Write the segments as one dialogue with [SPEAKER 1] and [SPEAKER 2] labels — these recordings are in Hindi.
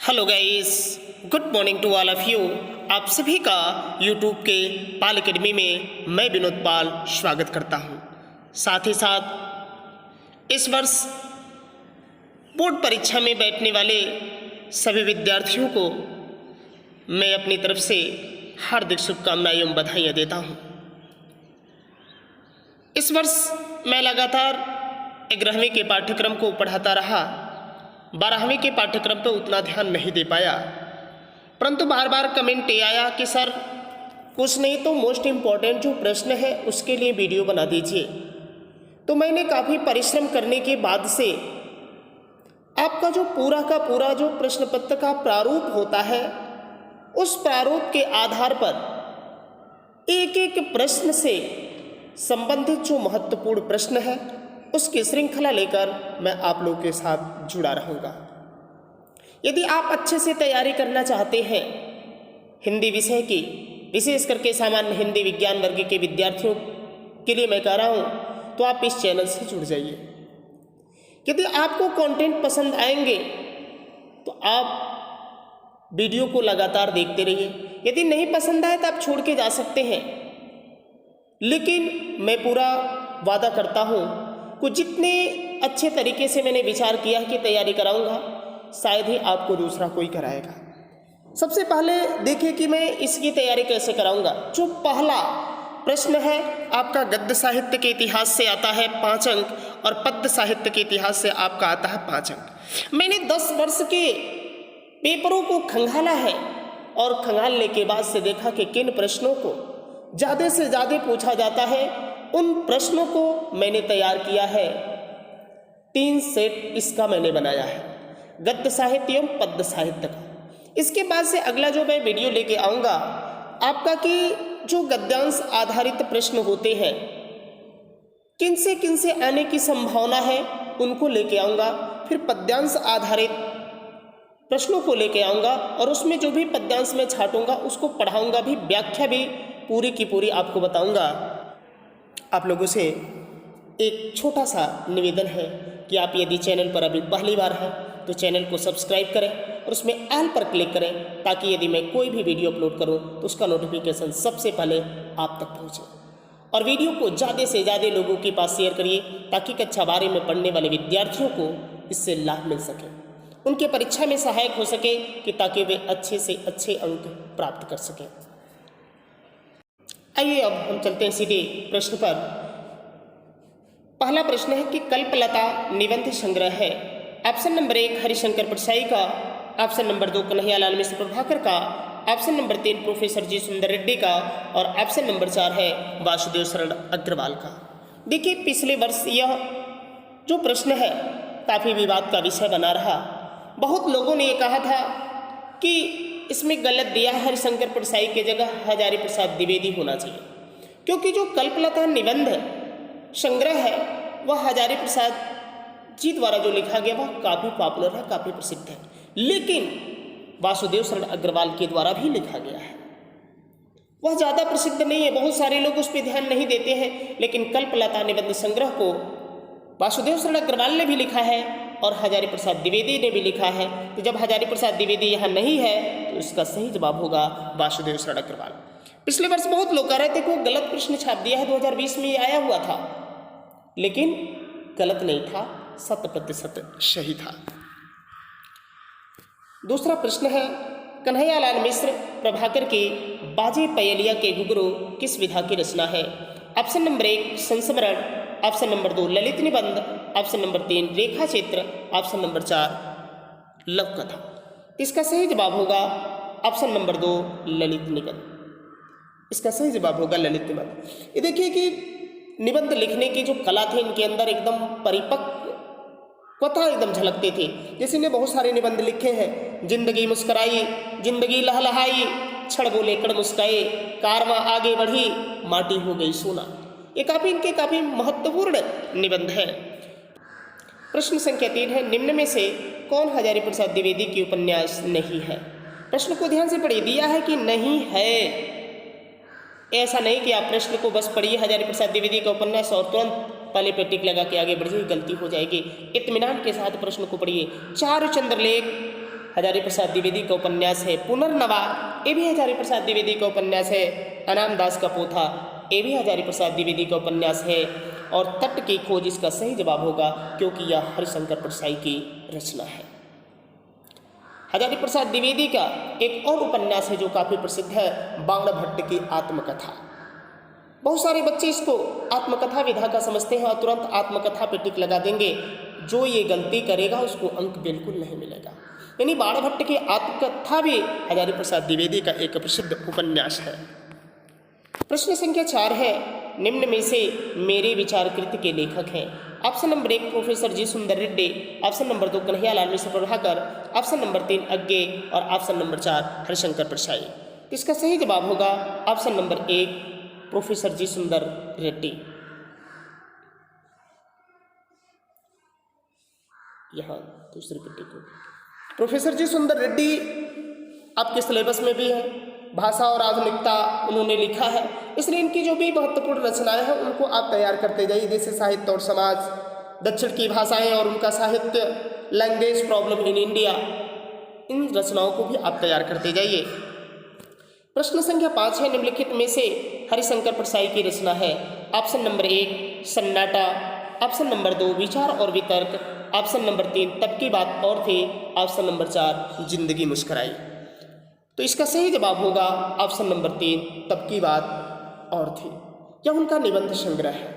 [SPEAKER 1] Hello guys, good morning to all of you. आप सभी का यूट्यूब के पाल एकेडमी में मैं विनोद पाल स्वागत करता हूं। साथ ही साथ इस वर्ष बोर्ड परीक्षा में बैठने वाले सभी विद्यार्थियों को मैं अपनी तरफ से हार्दिक शुभकामनाएं एवं बधाइयाँ देता हूं। इस वर्ष मैं लगातार 11वीं के पाठ्यक्रम को पढ़ाता रहा। 12वीं के पाठ्यक्रम पर उतना ध्यान नहीं दे पाया, परंतु बार बार कमेंट ये आया कि सर कुछ नहीं तो मोस्ट इम्पॉर्टेंट जो प्रश्न है उसके लिए वीडियो बना दीजिए। तो मैंने काफ़ी परिश्रम करने के बाद से आपका जो पूरा का पूरा जो प्रश्न पत्र का प्रारूप होता है उस प्रारूप के आधार पर एक एक प्रश्न से संबंधित जो महत्वपूर्ण प्रश्न है उसकी श्रृंखला लेकर मैं आप लोगों के साथ जुड़ा रहूँगा। यदि आप अच्छे से तैयारी करना चाहते हैं हिंदी विषय की, विशेष करके सामान्य हिंदी विज्ञान वर्ग के विद्यार्थियों के लिए मैं कह रहा हूँ, तो आप इस चैनल से जुड़ जाइए। यदि आपको कंटेंट पसंद आएंगे तो आप वीडियो को लगातार देखते रहिए। यदि नहीं पसंद आए तो आप छोड़ के जा सकते हैं, लेकिन मैं पूरा वादा करता हूँ कि जितने अच्छे तरीके से मैंने विचार किया है कि तैयारी कराऊंगा, शायद ही आपको दूसरा कोई कराएगा। सबसे पहले देखिए कि मैं इसकी तैयारी कैसे कराऊंगा। जो पहला प्रश्न है आपका गद्य साहित्य के इतिहास से आता है 5 अंक और पद्य साहित्य के इतिहास से आपका आता है 5 अंक। मैंने 10 वर्ष के पेपरों को खंगाला है और खंगालने के बाद से देखा कि किन प्रश्नों को ज़्यादा से ज़्यादा पूछा जाता है, उन प्रश्नों को मैंने तैयार किया है। 3 सेट इसका मैंने बनाया है, गद्य साहित्य एवं पद्य साहित्य का। इसके बाद से अगला जो मैं वीडियो लेके आऊँगा आपका कि जो गद्यांश आधारित प्रश्न होते हैं किन से आने की संभावना है उनको लेके आऊँगा। फिर पद्यांश आधारित प्रश्नों को लेके आऊँगा और उसमें जो भी पद्यांश में छाटूंगा उसको पढ़ाऊँगा भी, व्याख्या भी पूरी की पूरी आपको बताऊँगा। आप लोगों से एक छोटा सा निवेदन है कि आप यदि चैनल पर अभी पहली बार हैं तो चैनल को सब्सक्राइब करें और उसमें ऑल पर क्लिक करें, ताकि यदि मैं कोई भी वीडियो अपलोड करूं तो उसका नोटिफिकेशन सबसे पहले आप तक पहुंचे। और वीडियो को ज़्यादा से ज़्यादा लोगों के पास शेयर करिए, ताकि कक्षा 12 में पढ़ने वाले विद्यार्थियों को इससे लाभ मिल सके, उनके परीक्षा में सहायक हो सके, कि ताकि वे अच्छे से अच्छे अंक प्राप्त कर सकें। आइए अब हम चलते हैं सीधे प्रश्न पर। पहला प्रश्न है कि कल्पलता निबंध संग्रह है। ऑप्शन नंबर 1 हरिशंकर परसाई का, ऑप्शन नंबर 2 कन्हैयालाल मिश्र प्रभाकर का, ऑप्शन नंबर 3 प्रोफेसर जी सुंदर रेड्डी का और ऑप्शन नंबर 4 है वासुदेव शरण अग्रवाल का। देखिए, पिछले वर्ष यह जो प्रश्न है काफ़ी विवाद का विषय बना रहा। बहुत लोगों ने ये कहा था कि इसमें गलत दिया है, हरिशंकर परसाई की जगह हजारी प्रसाद द्विवेदी होना चाहिए, क्योंकि जो कल्पलता निबंध संग्रह है वह हजारी प्रसाद जी द्वारा जो लिखा गया वह काफ़ी पॉपुलर है, काफ़ी प्रसिद्ध है। लेकिन वासुदेव शरण अग्रवाल के द्वारा भी लिखा गया है, वह ज़्यादा प्रसिद्ध नहीं है, बहुत सारे लोग उस पर ध्यान नहीं देते हैं। लेकिन कल्पलता निबंध संग्रह को वासुदेव शरण अग्रवाल ने भी लिखा है और हजारी प्रसाद द्विवेदी ने भी लिखा है। तो जब हजारी प्रसाद द्विवेदी यहाँ नहीं है तो इसका सही जवाब होगा वासुदेव शरण अग्रवाल। पिछले वर्ष बहुत लोग कह रहे थे कि वो गलत प्रश्न छाप दिया है, 2020 में ये आया हुआ था, लेकिन गलत नहीं था, 100% सही था। दूसरा प्रश्न है कन्हैयालाल मिश्र प्रभाकर के बाजे पयलिया के घुघरू किस विधा की रचना है। ऑप्शन नंबर 1 संस्मरण, ऑप्शन नंबर 2 ललित निबंध, ऑप्शन नंबर 3 रेखा चित्र, ऑप्शन नंबर 4 लव कथा। इसका सही जवाब होगा ऑप्शन नंबर 2 ललित निबंध। इसका सही जवाब होगा ललित निबंध। ये देखिए कि निबंध लिखने की जो कला थी इनके अंदर एकदम परिपक्वता एकदम झलकते थे। जैसे इन्हें बहुत सारे निबंध लिखे हैं, जिंदगी मुस्कराई, जिंदगी लहलहाई, क्षण बोले कड़ मुस्काए, कारवां आगे बढ़ी, माटी हो गई सोना। ये काफ़ी महत्वपूर्ण निबंध है। प्रश्न संख्या 3 है निम्न में से कौन हजारी प्रसाद द्विवेदी की उपन्यास नहीं है। प्रश्न को ध्यान से पढ़िए, दिया है कि नहीं है, ऐसा नहीं कि आप प्रश्न को बस पढ़िए हजारी प्रसाद द्विवेदी का उपन्यास और तुरंत पहले पे टिक लगा के आगे बढ़िए, गलती हो जाएगी। इत्मीनान के साथ प्रश्न को पढ़िए। चारु चंद्रलेख हजारी प्रसाद द्विवेदी का उपन्यास है पुनर्नवा, ये भी हजारी प्रसाद द्विवेदी का उपन्यास है। अनाम दास का पोथा, ये भी हजारी प्रसाद द्विवेदी का उपन्यास है। और तट की खोज इसका सही जवाब होगा, क्योंकि यह हरिशंकर परसाई की रचना है। हजारी प्रसाद द्विवेदी का एक और उपन्यास है जो काफ़ी प्रसिद्ध है, बाण भट्ट की आत्मकथा। बहुत सारे बच्चे इसको आत्मकथा विधा का समझते हैं और तुरंत आत्मकथा पे टिक लगा देंगे। जो ये गलती करेगा उसको अंक बिल्कुल नहीं मिलेगा। यानी बाण भट्ट की आत्मकथा भी हजारी प्रसाद द्विवेदी का एक प्रसिद्ध उपन्यास है। प्रश्न संख्या 4 है, निम्न में से मेरे विचार कृति के लेखक हैं। ऑप्शन नंबर 1 प्रोफेसर जी सुंदर रेड्डी, ऑप्शन नंबर 2 कन्हैयालाल मिश्र प्रभाकर, ऑप्शन नंबर 3 अज्ञे और ऑप्शन नंबर 4 हरिशंकर परसाई। इसका सही जवाब होगा ऑप्शन नंबर 1 प्रोफेसर जी सुंदर रेड्डी। यहाँ दूसरी पट्टी को प्रोफेसर जी सुंदर रेड्डी आपके सिलेबस में भी है। भाषा और आधुनिकता उन्होंने लिखा है, इसलिए इनकी जो भी महत्वपूर्ण रचनाएं हैं उनको आप तैयार करते जाइए। जैसे साहित्य और समाज, दक्षिण की भाषाएं और उनका साहित्य, लैंग्वेज प्रॉब्लम इन इंडिया, इन रचनाओं को भी आप तैयार करते जाइए। प्रश्न संख्या 5 है, निम्नलिखित में से हरिशंकर परसाई की रचना है। ऑप्शन नंबर 1 सन्नाटा, ऑप्शन नंबर 2 विचार और वितर्क, ऑप्शन नंबर 3 तब की बात और थी, ऑप्शन नंबर 4 जिंदगी मुस्कुराई। तो इसका सही जवाब होगा ऑप्शन नंबर 3 तब की बात और थी। यह उनका निबंध संग्रह है।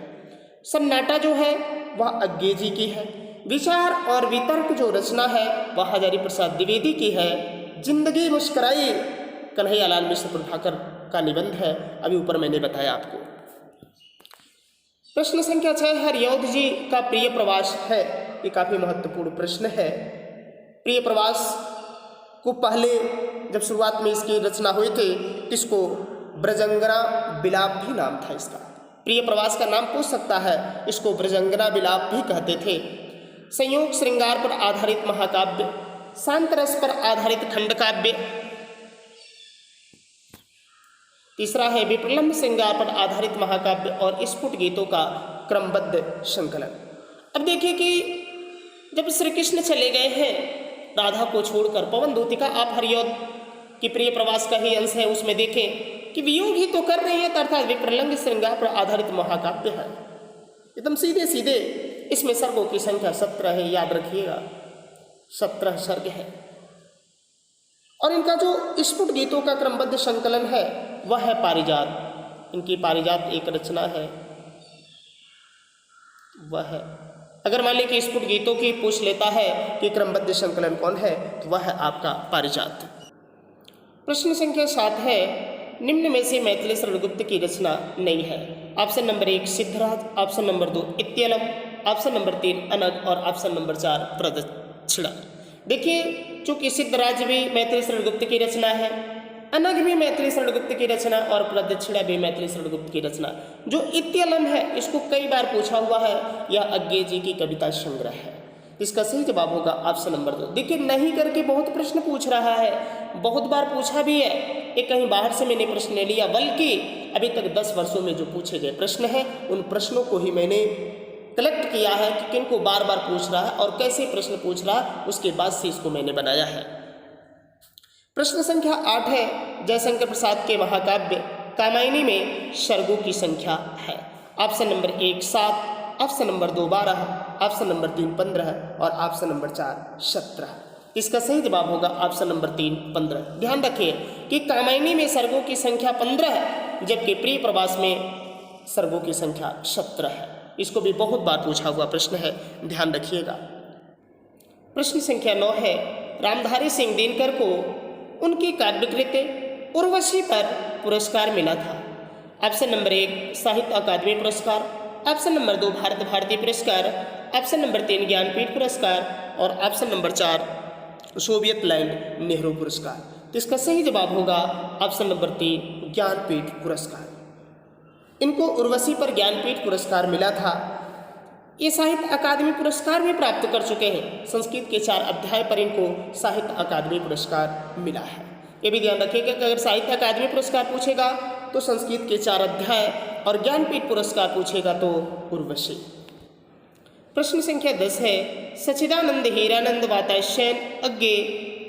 [SPEAKER 1] सन्नाटा जो है वह अज्ञे जी की है। विचार और वितर्क जो रचना है वह हजारी प्रसाद द्विवेदी की है। जिंदगी मुस्कुराई कन्हैयालाल मिश्र प्रभाकर का निबंध है, अभी ऊपर मैंने बताया आपको। प्रश्न संख्या 6 हरियौध जी का प्रिय प्रवास है। ये काफ़ी महत्वपूर्ण प्रश्न है। प्रिय प्रवास को पहले जब शुरुआत में इसकी रचना हुई थी, इसको ब्रजंगना विलाप भी नाम था इसका। प्रिय प्रवास का नाम पूछ सकता है, इसको ब्रजंगना विलाप भी कहते थे। संयोग श्रृंगार पर आधारित महाकाव्य, शांत रस पर आधारित खंड काव्य। तीसरा है विप्रलंब श्रृंगार पर आधारित महाकाव्य और स्फुट गीतों का क्रमबद्ध संकलन। अब देखिए कि जब श्री कृष्ण चले गए हैं राधा को छोड़कर, पवन दूतिका आप हरियौध की प्रिय प्रवास का ही अंश है, उसमें देखें कि वियोग ही तो कर रही है, अर्थात विप्रलंब श्रृंगार पर आधारित महाकाव्य है। एकदम सीधे सीधे। इसमें सर्गों की संख्या 17 है, याद रखिएगा 17 सर्ग है। और इनका जो स्फुट गीतों का क्रमबद्ध संकलन है वह है पारिजात। इनकी पारिजात एक रचना है, वह है। अगर मान लें कि स्फुट गीतों की पूछ लेता है कि क्रमबद्ध संकलन कौन है, तो वह है आपका पारिजात। प्रश्न संख्या 7 है, निम्न में से मैथिली शरणगुप्त की रचना नहीं है। Option number 1 Siddhraj, option number 2 Ityalam, option number 3 Anag और ऑप्शन नंबर 4 प्रदक्षिणा। देखिए, चूंकि सिद्धराज भी मैथिली शरणगुप्त की रचना है, अनग भी मैथिली शरणगुप्त की रचना और प्रदक्षिणा भी मैथिली शरणगुप्त की रचना। जो इत्यलम है इसको कई बार पूछा हुआ है, यह अज्ञे जी की कविता संग्रह है। इसका सही जवाब होगा ऑप्शन नंबर 2। देखिए, नहीं करके बहुत प्रश्न पूछ रहा है, बहुत बार पूछा भी है। ये कहीं बाहर से मैंने प्रश्न ले लिया, बल्कि अभी तक 10 वर्षों में जो पूछे गए प्रश्न हैं उन प्रश्नों को ही मैंने कलेक्ट किया है कि किनको बार बार पूछ रहा है और कैसे प्रश्न पूछ रहा है, उसके बाद से इसको मैंने बनाया है। प्रश्न संख्या 8 है, जयशंकर प्रसाद के महाकाव्य कामायनी में सर्गों की संख्या है। Option number 1 7, option number 2 12, option number 3 15 और ऑप्शन नंबर 4 17। इसका सही जवाब होगा ऑप्शन नंबर 3 15। ध्यान रखिए कि कामायनी में सर्गों की संख्या 15 है, जबकि प्रिय प्रवास में सर्गों की संख्या 17 है। इसको भी बहुत बार पूछा हुआ प्रश्न है, ध्यान रखिएगा। प्रश्न संख्या 9 है, रामधारी सिंह दिनकर को उनकी काव्यकृति उर्वशी पर पुरस्कार मिला था। ऑप्शन नंबर 1 साहित्य अकादमी पुरस्कार, ऑप्शन नंबर 2 भारत भारती पुरस्कार, ऑप्शन नंबर 3 ज्ञानपीठ पुरस्कार और option number 4 Soviet land Nehru पुरस्कार। तो इसका सही जवाब होगा ऑप्शन नंबर 3 ज्ञानपीठ पुरस्कार। इनको उर्वशी पर ज्ञानपीठ पुरस्कार मिला था। ये साहित्य अकादमी पुरस्कार भी प्राप्त कर चुके हैं। संस्कृत के 4 अध्याय पर इनको साहित्य अकादमी पुरस्कार मिला है। ये भी ध्यान रखिएगा कि अगर साहित्य अकादमी पुरस्कार पूछेगा तो संस्कृत के 4 अध्याय और ज्ञानपीठ पुरस्कार पूछेगा तो उर्वशी। प्रश्न संख्या 10 है, सच्चिदानंद हीरानंद वातायन अज्ञे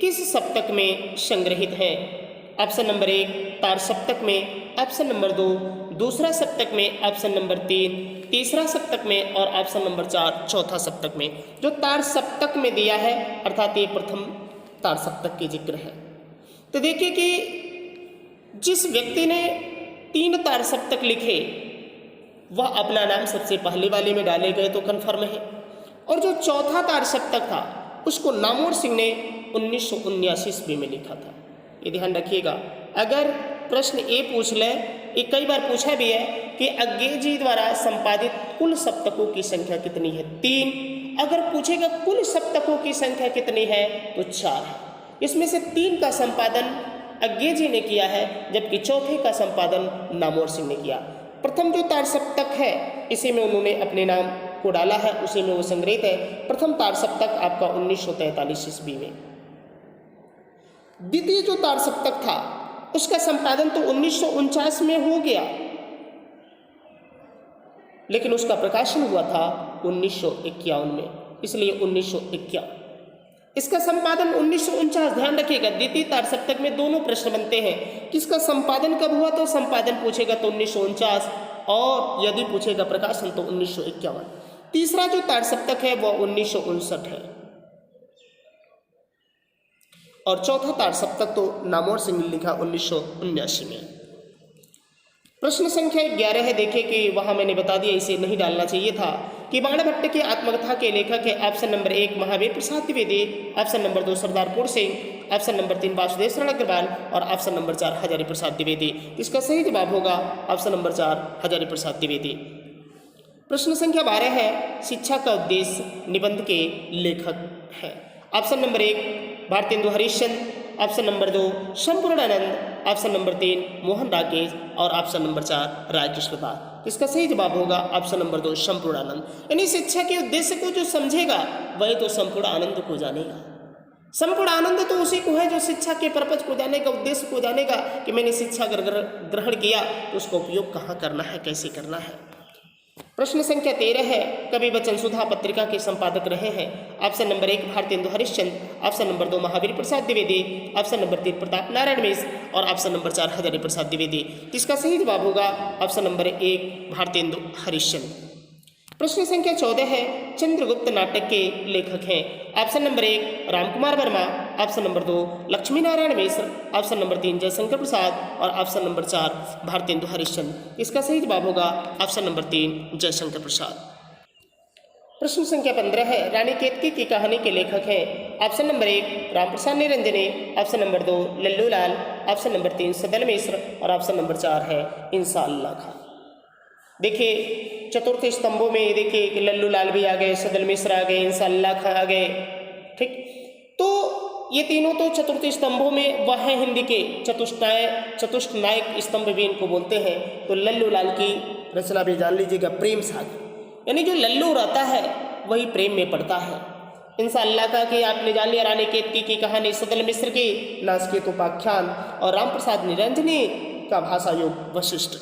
[SPEAKER 1] किस सप्तक में संग्रहित है? ऑप्शन नंबर 1 तार सप्तक में, ऑप्शन नंबर 2 दूसरा सप्तक में, ऑप्शन नंबर 3 तीसरा सप्तक में और ऑप्शन नंबर 4 चौथा सप्तक में। जो तार सप्तक में दिया है अर्थात ये प्रथम तार सप्तक की जिक्र है। तो देखिए कि जिस व्यक्ति ने 3 तार सप्तक लिखे वह अपना नाम सबसे पहले वाले में डाले गए तो कन्फर्म है, और जो चौथा तार सप्तक था उसको नामवर सिंह ने 1979 ईस्वी में लिखा था। ये ध्यान रखिएगा। अगर प्रश्न ए पूछ ले, ये कई बार पूछा भी है कि अंग्रेजी द्वारा संपादित कुल सप्तकों की संख्या कितनी है? 3। अगर पूछेगा कुल सप्तकों की संख्या कितनी है तो 4 है। इसमें से 3 का संपादन अंग्रेजी ने किया है, जबकि चौथे का संपादन नामवर सिंह ने किया। प्रथम जो तार सप्तक है इसी में उन्होंने अपने नाम को डाला है, उसी में वो संग्रहित है। प्रथम तार सप्तक आपका 1943 ईस्वी में। द्वितीय जो तार सप्तक था उसका संपादन तो 1949 में हो गया, लेकिन उसका प्रकाशन हुआ था 1951 में, इसलिए 1951। इसका संपादन 1949। ध्यान रखिएगा, द्वितीय तार सप्तक में दोनों प्रश्न बनते हैं। किसका संपादन कब हुआ तो संपादन पूछेगा तो 1949, और यदि पूछेगा प्रकाशन तो 1951। तीसरा जो तार सप्तक है वह 1959 है, और चौथा तार सप्तक तो नामवर सिंह ने लिखा 1979 में। प्रश्न संख्या 11 है। देखिए कि वहाँ मैंने बता दिया, इसे नहीं डालना चाहिए था, कि बाणभट्ट की आत्मकथा के लेखक है। Option number 1 Mahavir Prasad Dwivedi, option number 2 सरदार पूर सिंह, ऑप्शन नंबर 3 वासुदेव शरण अग्रवाल और ऑप्शन नंबर 4 हजारी प्रसाद द्विवेदी। इसका सही जवाब होगा ऑप्शन नंबर 4 हजारी प्रसाद द्विवेदी। प्रश्न संख्या 12 है। शिक्षा का उद्देश्य निबंध के लेखक है। Option number 1 Bharatendu Harishchandra, option number 2 Sampurnanand, option number 3 Mohan Rakesh और ऑप्शन नंबर 4 राय कृष्णदास। इसका सही जवाब होगा ऑप्शन नंबर 2 संपूर्णानंद। यानी शिक्षा के उद्देश्य को जो समझेगा वही तो संपूर्ण आनंद को जानेगा। संपूर्ण आनंद तो उसी को है जो शिक्षा के पर्पज को जानेगा, उद्देश्य को जानेगा कि मैंने शिक्षा ग्रहण किया तो उसका उपयोग कहाँ करना है, कैसे करना है। प्रश्न संख्या 13 है। कवि वचन सुधा पत्रिका के संपादक रहे हैं। Option number 1 Bharatendu Harishchandra, option number 2 Mahavir Prasad Dwivedi, option number 3 Pratap Narayan Mishra और ऑप्शन नंबर 4 हजारी प्रसाद द्विवेदी। इसका सही जवाब होगा ऑप्शन नंबर 1 भारतेंदु हरिश्चंद्र। प्रश्न संख्या 14 है। चंद्रगुप्त नाटक के लेखक हैं। Option number 1 Ramkumar Verma, option number 2 Laxmi Narayan Mishra, option number 3 Jaishankar Prasad और ऑप्शन नंबर 4 भारतेंदु हरिश्चंद्र। इसका सही जवाब होगा ऑप्शन नंबर 3 जयशंकर प्रसाद। प्रश्न संख्या 15 है। रानी केतकी की कहानी के लेखक हैं। Option number 1 Ramprasad Niranjani, option number 2 Lallu Lal, option number 3 Sadal Mishra और ऑप्शन नंबर 4 है इंसाअल्लाह खां। देखिए चतुर्थ स्तंभों में देखिए कि लल्लू लाल भी आ गए, सदल मिश्र आ गए, इंसाअल्लाह खां आ गए। ठीक, तो ये तीनों तो चतुर्थ स्तंभों में वह है हिंदी के चतुष्टनायक स्तंभ भी इनको बोलते हैं। तो लल्लू लाल की रचना भी जान लीजिएगा, प्रेम सागर, यानी जो लल्लू रहता है वही प्रेम में पड़ता है। इंसाअल्लाह का कि आपने जान लिया रानी केतकी की कहानी, सदल मिश्र की नासकेत उपाख्यान और रामप्रसाद निरंजनी का भाषा योग वशिष्ठ।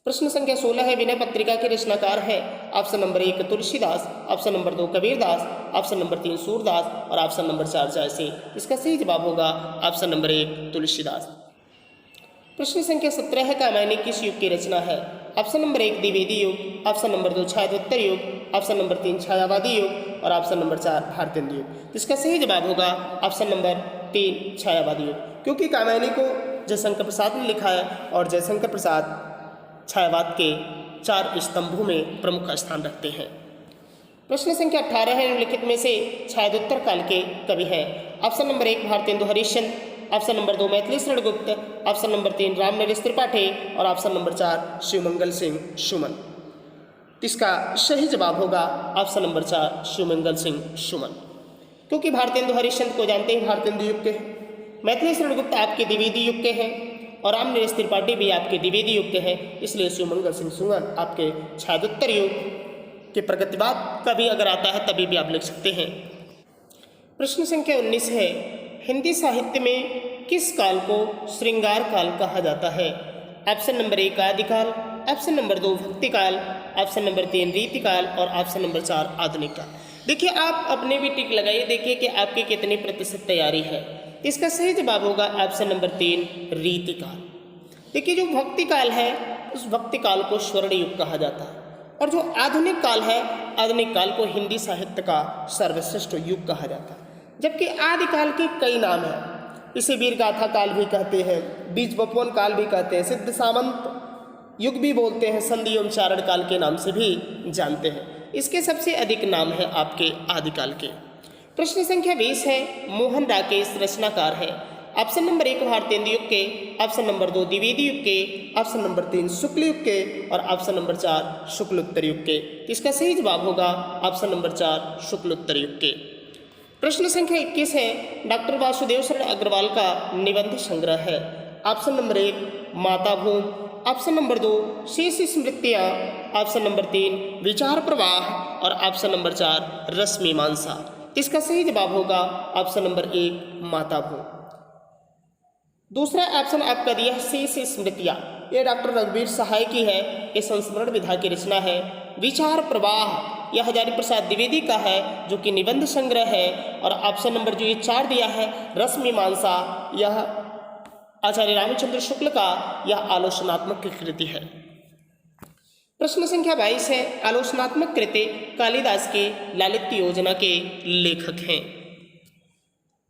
[SPEAKER 1] प्रश्न संख्या 16 है। विनय पत्रिका के रचनाकार हैं। Option number 1 Tulsidas, option number 2 Kabirdas, option number 3 Surdas और ऑप्शन नंबर 4 जयसिंह। इसका सही जवाब होगा ऑप्शन नंबर 1 तुलसीदास। प्रश्न संख्या 17 है। कामायनी किस युग की रचना है? ऑप्शन नंबर 1 द्विवेदी युग, ऑप्शन नंबर 2 छायादोत्तर युग, ऑप्शन नंबर 3 छायावादी युग और ऑप्शन नंबर 4 भारतेंदु युग। इसका सही जवाब होगा ऑप्शन नंबर 3 छायावादी युग, क्योंकि कामायनी को जयशंकर प्रसाद ने लिखा है और जयशंकर प्रसाद छायावाद के 4 स्तंभों में प्रमुख स्थान रखते हैं। प्रश्न संख्या 18 है। निम्नलिखित में से छायादोत्तर काल के कवि हैं। Option number 1 Bharatendu Harishchandra, option number 2 Maithili Sharan Gupt, option number 3 Ramnaresh Tripathi और ऑप्शन नंबर 4 शिवमंगल सिंह सुमन। इसका सही जवाब होगा ऑप्शन नंबर 4 शिवमंगल सिंह सुमन, क्योंकि भारतेंदु हरिश्चंद्र को जानते हैं भारतेंदु युग के हैं, मैथिली शरण गुप्त आपके द्विवेदी युग के हैं और रामनरेश त्रिपाठी भी आपके द्विवेदी युग के हैं। इसलिए शिवमंगल सिंह सुमन आपके छायादोत्तर युग के प्रगतिवाद कभी अगर आता है तभी भी आप लिख सकते हैं। प्रश्न संख्या 19 है। हिंदी साहित्य में किस काल को श्रृंगार काल कहा जाता है? ऑप्शन नंबर 1 आदिकाल, ऑप्शन नंबर 2 भक्ति काल, ऑप्शन नंबर 3 रीति काल और ऑप्शन नंबर 4 आधुनिक काल। देखिए आप अपने भी टिक लगाइए, देखिए कि आपकी कितनी प्रतिशत तैयारी है। इसका सही जवाब होगा ऑप्शन नंबर 3 रीतिकाल। देखिए जो भक्ति काल है उस भक्ति काल को स्वर्ण युग कहा जाता है, और जो आधुनिक काल है आधुनिक काल को हिंदी साहित्य का सर्वश्रेष्ठ युग कहा जाता है। जबकि आदिकाल के कई नाम हैं, इसे वीरगाथा काल भी कहते हैं, बीज बपवन काल भी कहते हैं, सिद्ध सामंत युग भी बोलते हैं, संधि एवं चारण काल के नाम से भी जानते हैं। इसके सबसे अधिक नाम है आपके आदिकाल के। प्रश्न संख्या 20 है, मोहन राकेश रचनाकार है। ऑप्शन नंबर 1 भारतेंदु युग के, ऑप्शन नंबर 2 द्विवेदी युग के, ऑप्शन नंबर 3 शुक्ल युग के और ऑप्शन नंबर 4 शुक्लोत्तर युग के। इसका सही जवाब होगा ऑप्शन नंबर 4 शुक्लोत्तर युग के। प्रश्न संख्या 21 है, डॉक्टर वासुदेव शरण अग्रवाल का निबंध संग्रह है। ऑप्शन नंबर 1 माता भूम, ऑप्शन नंबर 2 शेष स्मृतियाँ, ऑप्शन नंबर 3 विचार प्रवाह और ऑप्शन नंबर 4 रस मीमांसा। इसका सही जवाब होगा ऑप्शन नंबर 1 माता भूम। दूसरा ऑप्शन आपका दिया है शेष स्मृतियाँ, ये डॉक्टर रघुवीर सहाय की है, ये संस्मरण विधा की रचना है। विचार प्रवाह यह हजारी प्रसाद द्विवेदी का है जो कि निबंध संग्रह है, और ऑप्शन नंबर जो ये 4 दिया है रस मीमांसा, यह आचार्य रामचंद्र शुक्ल का यह आलोचनात्मक कृति है। प्रश्न संख्या 22 है, आलोचनात्मक कृति कालिदास के लालित्य योजना के लेखक हैं।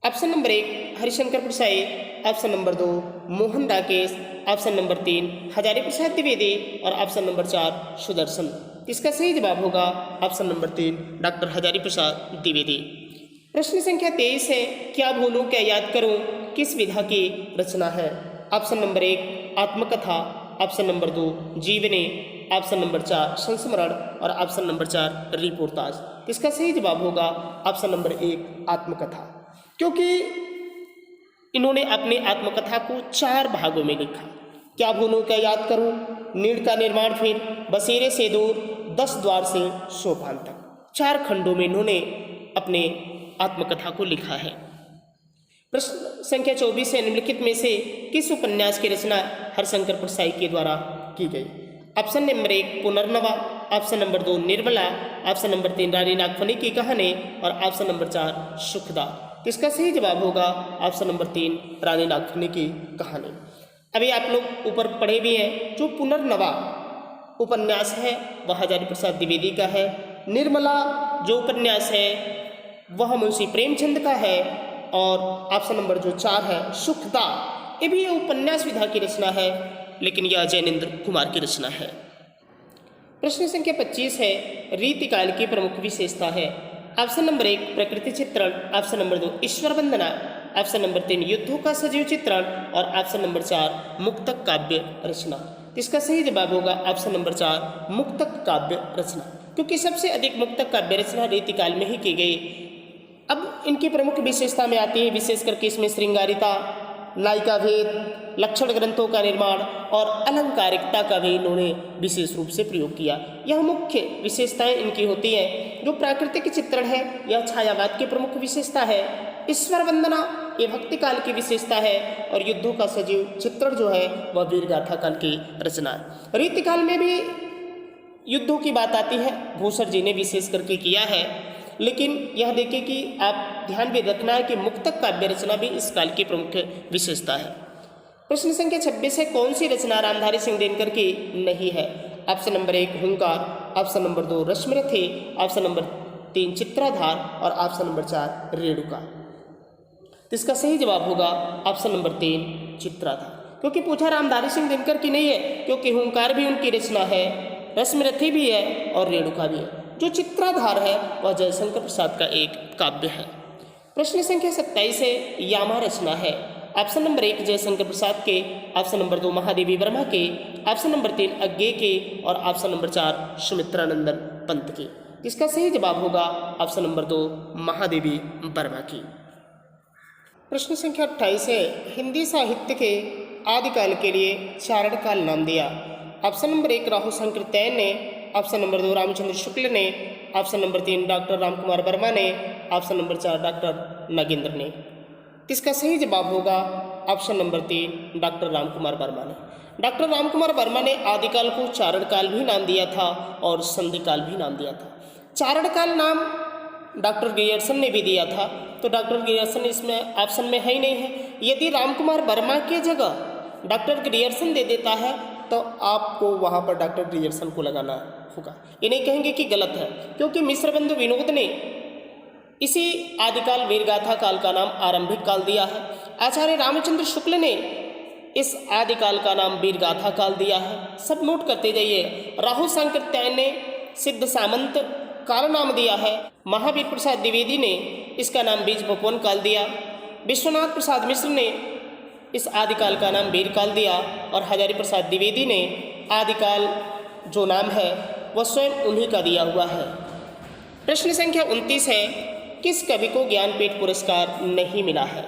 [SPEAKER 1] Option number 1 Harishankar Parsai, option number 2 Mohan Rakesh, option number 3 Hazari Prasad Dwivedi और ऑप्शन नंबर 4 सुदर्शन। इसका सही जवाब होगा option number 3 doctor Hazari Prasad Dwivedi. प्रश्न संख्या 23 है, क्या भूलूं क्या याद करूं किस विधा की रचना है। ऑप्शन नंबर 1 आत्मकथा, ऑप्शन नंबर 2 जीवनी, ऑप्शन नंबर 4 संस्मरण और ऑप्शन नंबर 4 रिपोर्टाज। इसका सही जवाब होगा ऑप्शन नंबर 1 आत्मकथा, क्योंकि इन्होंने अपनी आत्मकथा को 4 भागों में लिखा। क्या भूलूं क्या याद करूं, नीड़ का निर्माण, फिर बसेरे से दूर, 10 द्वार से सोपान तक, 4 खंडों में इन्होंने अपने आत्मकथा को लिखा है। प्रश्न संख्या 24 है, निम्नलिखित में से किस उपन्यास की रचना हरिशंकर प्रसाई के द्वारा की गई। Option number 1 Punarnava, option number 2 Nirmala, option number 3 Rani Nagphani ki Kahani और ऑप्शन नंबर 4 सुखदा। इसका सही जवाब होगा ऑप्शन नंबर 3 रानी नागफनी की कहानी। अभी आप लोग ऊपर पढ़े भी हैं, जो पुनर्नवा उपन्यास है वह हजारी प्रसाद द्विवेदी का है। निर्मला जो उपन्यास है वह मुंशी प्रेमचंद का है, और ऑप्शन नंबर जो 4 है सुखदा, ये भी उपन्यास विधा की रचना है, लेकिन यह जैनेन्द्र कुमार की रचना है। प्रश्न संख्या 25 है, रीतिकाल की प्रमुख विशेषता है। ऑप्शन नंबर 1 प्रकृति चित्रण, ऑप्शन नंबर 2 ईश्वर वंदना, ऑप्शन नंबर 3 युद्धों का सजीव चित्रण और ऑप्शन नंबर 4 मुक्तक काव्य रचना। इसका सही जवाब होगा ऑप्शन नंबर 4 मुक्तक काव्य रचना, क्योंकि सबसे अधिक मुक्तक काव्य रचना रीतिकाल में ही की गई। अब इनकी प्रमुख विशेषता में आती है, विशेष करके इसमें श्रृंगारिता, नायिका भेद, लक्षण ग्रंथों का निर्माण और अलंकारिकता का भी इन्होंने विशेष रूप से प्रयोग किया। यह मुख्य विशेषताएं इनकी होती हैं। जो प्राकृतिक चित्रण है यह छायावाद की प्रमुख विशेषता है। ईश्वर वंदना ये भक्ति काल की विशेषता है, और युद्धों का सजीव चित्रण जो है वह वीरगाथा काल की रचना है। रीतिकाल में भी युद्धों की बात आती है, भूसर जी ने विशेष करके किया है, लेकिन यह देखिए कि आप ध्यान भी रखना है कि मुक्तक काव्य रचना भी इस काल की प्रमुख विशेषता है। प्रश्न संख्या 26 है, कौन सी रचना रामधारी सिंह दिनकर की नहीं है। ऑप्शन नंबर 1 हुंकार, option number 2 Rashmirathi, option number 3 चित्राधार और ऑप्शन नंबर 4 रेणुका। तो इसका सही जवाब होगा ऑप्शन नंबर 3 चित्राधार, क्योंकि पूछा रामधारी सिंह दिनकर की नहीं है, क्योंकि हुंकार भी उनकी रचना है, रश्मिरथी भी है और रेणुका भी है। जो चित्राधार है वह जयशंकर प्रसाद का एक काव्य है। प्रश्न संख्या 27 है, यामा रचना है। ऑप्शन नंबर 1 जयशंकर प्रसाद के, ऑप्शन नंबर 2 महादेवी वर्मा के, ऑप्शन नंबर 3 अज्ञे के और ऑप्शन नंबर 4 सुमित्रानंदन पंत के। इसका सही जवाब होगा ऑप्शन नंबर 2 महादेवी वर्मा की। प्रश्न संख्या 28 है, हिंदी साहित्य के आदिकाल के लिए चारण काल नाम दिया। ऑप्शन नंबर 1 राहु शंकर तैन ने, ऑप्शन नंबर 2 रामचंद्र शुक्ल ने, option number 3 doctor Ramkumar Verma ने, ऑप्शन नंबर 4 डॉक्टर नागेंद्र ने। इसका सही जवाब होगा option number 3 doctor Ramkumar Verma ने। डॉक्टर रामकुमार वर्मा ने आदिकाल को चारण काल भी नाम दिया था और संधि काल भी नाम दिया था। चारण काल नाम डॉक्टर ग्रियर्सन ने भी दिया था, तो डॉक्टर ग्रियर्सन इसमें ऑप्शन में है ही नहीं है। यदि रामकुमार वर्मा की जगह डॉक्टर ग्रियर्सन दे देता है तो आपको वहाँ पर डॉक्टर ग्रियर्सन को लगाना होगा। ये नहीं कहेंगे कि गलत है, क्योंकि मिश्रबंधु विनोद ने इसी आदिकाल वीरगाथा काल का नाम आरंभिक काल दिया है। आचार्य रामचंद्र शुक्ल ने इस आदिकाल का नाम वीरगाथा काल दिया है। सब नोट करते जाइए। राहु सांकृत्यायन ने सिद्ध सामंत काल नाम दिया है। महावीर प्रसाद द्विवेदी ने इसका नाम बीज बपौन काल दिया। विश्वनाथ प्रसाद मिश्र ने इस आदिकाल का नाम वीरकाल दिया और हजारी प्रसाद द्विवेदी ने आदिकाल जो नाम है वह स्वयं उन्हीं का दिया हुआ है। प्रश्न संख्या 29 है, किस कवि को ज्ञानपीठ पुरस्कार नहीं मिला है?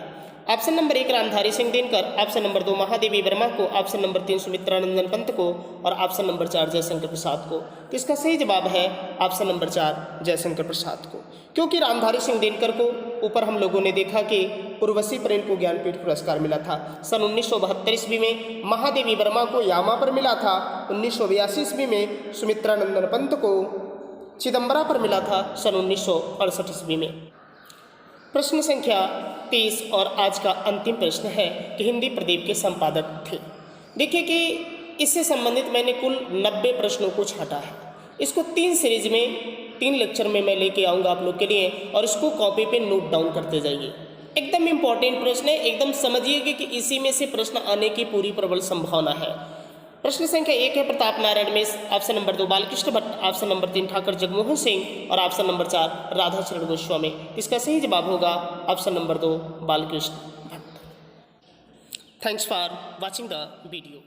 [SPEAKER 1] Option number 1 Ramdhari Singh Dinkar, option number 2 Mahadevi Verma को, ऑप्शन नंबर 3 सुमित्रानंदन पंत को और ऑप्शन नंबर 4 जयशंकर प्रसाद को। तो इसका सही जवाब है ऑप्शन नंबर 4 जयशंकर प्रसाद को, क्योंकि रामधारी सिंह दिनकर को ऊपर हम लोगों ने देखा कि उर्वशी पर इनको ज्ञानपीठ पुरस्कार मिला था सन 1972 ईस्वी में। महादेवी वर्मा को यामा पर मिला था 1982 ईस्वी में। सुमित्रानंदन पंत को चिदम्बरा पर मिला था सन 1968 ईस्वी में। प्रश्न संख्या 30 और आज का अंतिम प्रश्न है कि हिंदी प्रदीप के संपादक थे। देखिए कि इससे संबंधित मैंने कुल 90 प्रश्नों को छाटा है। इसको 3 सीरीज में 3 लेक्चर में मैं लेके आऊँगा आप लोग के लिए, और इसको कॉपी पे नोट डाउन करते जाइए। एकदम इम्पॉर्टेंट प्रश्न है, एकदम समझिएगा कि इसी में से प्रश्न आने की पूरी प्रबल संभावना है। प्रश्न संख्या 1 है Pratap Narayan Mishra, option number 2 Balkrishna Bhatt, option number 3 Thakur Jagmohan Singh और ऑप्शन नंबर 4 राधाचरण गोस्वामी। इसका सही जवाब होगा option number 2 Balkrishna Bhatt. Thanks for watching the video.